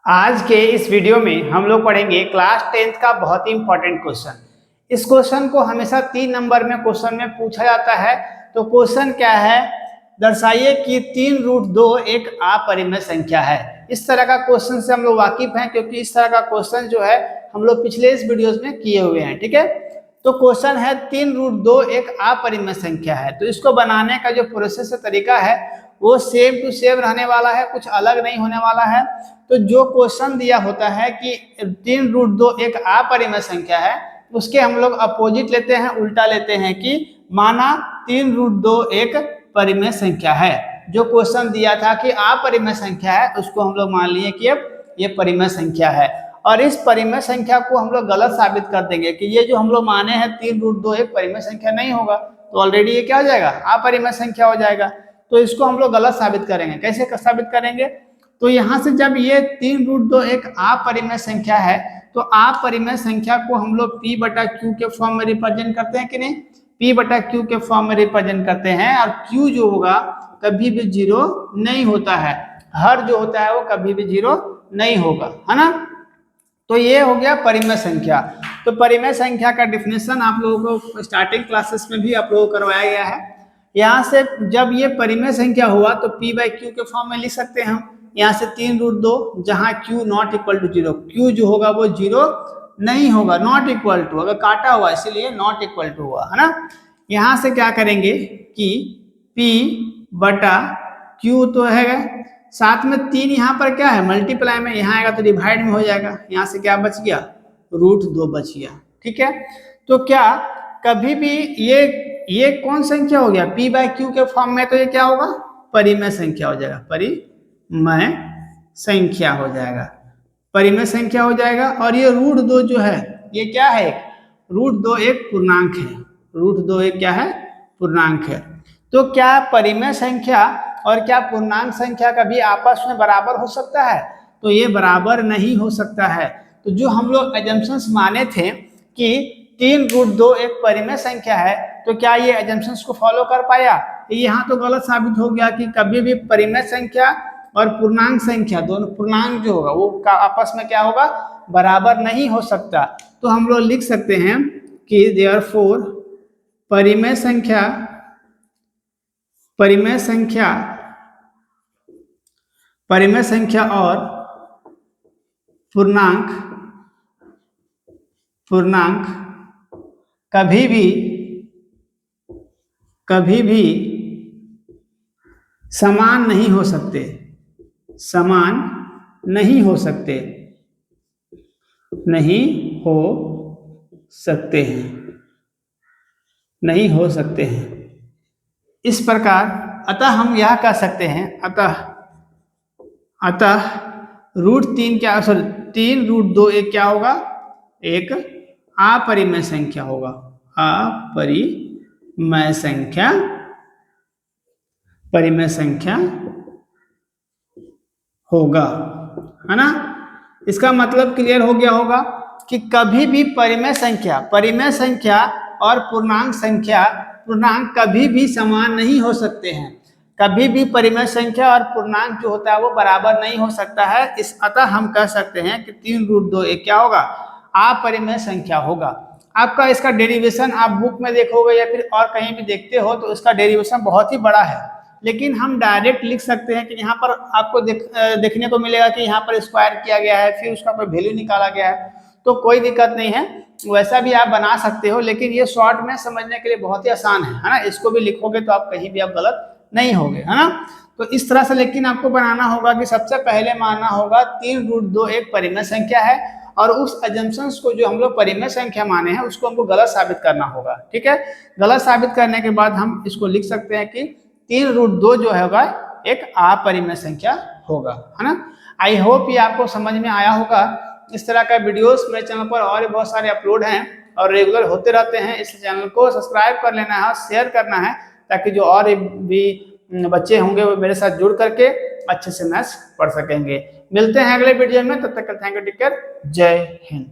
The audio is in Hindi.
आज के इस वीडियो में हम लोग पढ़ेंगे क्लास 10th का बहुत ही इंपॉर्टेंट क्वेश्चन। इस क्वेश्चन को हमेशा 3 नंबर में क्वेश्चन में पूछा जाता है। तो क्वेश्चन क्या है, दर्शाइए कि 3√2 एक अपरिमेय संख्या है। इस तरह का क्वेश्चन से हम लोग वाकिफ हैं, क्योंकि इस तरह का क्वेश्चन जो है हम लोग पिछले इस वीडियोस में किए हुए हैं। ठीक है, तो क्वेश्चन है 3√2 एक अपरिमेय संख्या है। तो इसको बनाने का जो प्रोसेस तरीका है वो सेम टू सेम रहने वाला है, कुछ अलग नहीं होने वाला है। तो जो क्वेश्चन दिया होता है कि 3√2 एक अपरिमेय संख्या है, उसके हम लोग अपोजिट लेते हैं, उल्टा लेते हैं कि माना 3√2 एक परिमेय संख्या है। जो क्वेश्चन दिया था कि अपरिमेय संख्या है, उसको हम लोग मान लिए कि अब ये परिमेय संख्या है। और इस परिमेय संख्या को हम लोग गलत साबित कर देंगे कि ये जो हम लोग माने हैं 3√2 एक परिमेय संख्या नहीं होगा, तो ऑलरेडी ये क्या हो जाएगा, अपरिमेय संख्या हो जाएगा। तो इसको हम लोग गलत साबित करेंगे। कैसे साबित करेंगे, तो यहाँ से जब ये 3√2 एक अपरिमेय संख्या है, तो अपरिमेय संख्या को हम लोग P/Q के फॉर्म में रिप्रेजेंट करते हैं कि नहीं, P/Q के फॉर्म में रिप्रेजेंट करते हैं। और Q जो होगा कभी भी 0 नहीं होता है, हर जो होता है वो कभी भी 0 नहीं होगा, है ना। तो ये हो गया परिमेय संख्या। तो परिमेय संख्या का डिफिनेशन आप लोगों को स्टार्टिंग क्लासेस में भी आप लोगों को करवाया गया है। यहाँ से जब ये परिमेय संख्या हुआ तो P/Q के फॉर्म में लिख सकते हैं हम। यहाँ से 3√2 जहाँ Q not equal to 0, Q जो होगा वो 0 नहीं होगा, नॉट इक्वल टू, अगर काटा हुआ इसीलिए नॉट इक्वल टू हुआ, है ना। यहाँ से क्या करेंगे कि P/Q तो है, साथ में 3 यहाँ पर क्या है मल्टीप्लाई में, यहाँ आएगा तो डिवाइड में हो जाएगा। यहाँ से क्या बच गया, √2 बच गया। ठीक है, तो क्या कभी भी ये कौन संख्या हो गया, P/Q के फॉर्म में, तो ये क्या होगा, परिमेय संख्या हो जाएगा, परिमेय संख्या हो जाएगा, परिमेय संख्या हो जाएगा। और ये √2 जो है ये क्या है, √2 एक पूर्णांक है, √2 एक क्या है, पूर्णांक है। तो क्या परिमेय संख्या और क्या पूर्णांक संख्या कभी आपस में बराबर हो सकता है, तो ये बराबर नहीं हो सकता है। तो जो हम लोग एजम्पशंस माने थे कि 3√2 एक परिमेय संख्या है, तो क्या ये एजम्पशंस को फॉलो कर पाया, यहाँ तो गलत साबित हो गया कि कभी भी परिमेय संख्या और पूर्णांक संख्या दोनों, पूर्णांक जो होगा वो का आपस में क्या होगा, बराबर नहीं हो सकता। तो हम लोग लिख सकते हैं कि देयरफॉर परिमेय संख्या और पूर्णांक कभी भी समान नहीं हो सकते, नहीं हो सकते हैं। इस प्रकार अतः हम यह कह सकते हैं, अतः √3 एक क्या होगा, एक अपरिमेय संख्या होगा, परिमेय संख्या होगा, है ना। इसका मतलब क्लियर हो गया होगा कि कभी भी परिमेय संख्या और पूर्णांक कभी भी समान नहीं हो सकते हैं। कभी भी परिमेय संख्या और पूर्णांक जो होता है वो बराबर नहीं हो सकता है। अतः हम कह सकते हैं कि 3√2 एक क्या होगा, अपरिमेय संख्या होगा। आपका इसका डेरिवेशन आप बुक में देखोगे या फिर और कहीं भी देखते हो तो इसका डेरिवेशन बहुत ही बड़ा है, लेकिन हम डायरेक्ट लिख सकते हैं कि यहाँ पर आपको देखने को मिलेगा कि यहाँ पर स्क्वायर किया गया है, फिर उसका कोई वैल्यू निकाला गया है, तो कोई दिक्कत नहीं है, वैसा भी आप बना सकते हो। लेकिन ये शॉर्ट में समझने के लिए बहुत ही आसान है ना। इसको भी लिखोगे तो आप कहीं भी आप गलत नहीं होगे, है ना। तो इस तरह से लेकिन आपको बनाना होगा कि सबसे पहले मानना होगा 3√2 एक परिमेय संख्या है, और उस एजम्पशंस को जो हम लोग परिमेय संख्या माने हैं उसको हमको गलत साबित करना होगा। ठीक है, गलत साबित करने के बाद हम इसको लिख सकते हैं कि 3√2 जो होगा एक अपरिमेय संख्या होगा, है ना। आई होप ये आपको समझ में आया होगा। इस तरह का वीडियोस मेरे चैनल पर और भी बहुत सारे अपलोड हैं और रेगुलर होते रहते हैं। इस चैनल को सब्सक्राइब कर लेना है और शेयर करना है, ताकि जो और भी बच्चे होंगे वो मेरे साथ जुड़ करके अच्छे से मैथ्स पढ़ सकेंगे। मिलते हैं अगले वीडियो में, तब तक थैंक यू, टेक केयर, जय हिंद।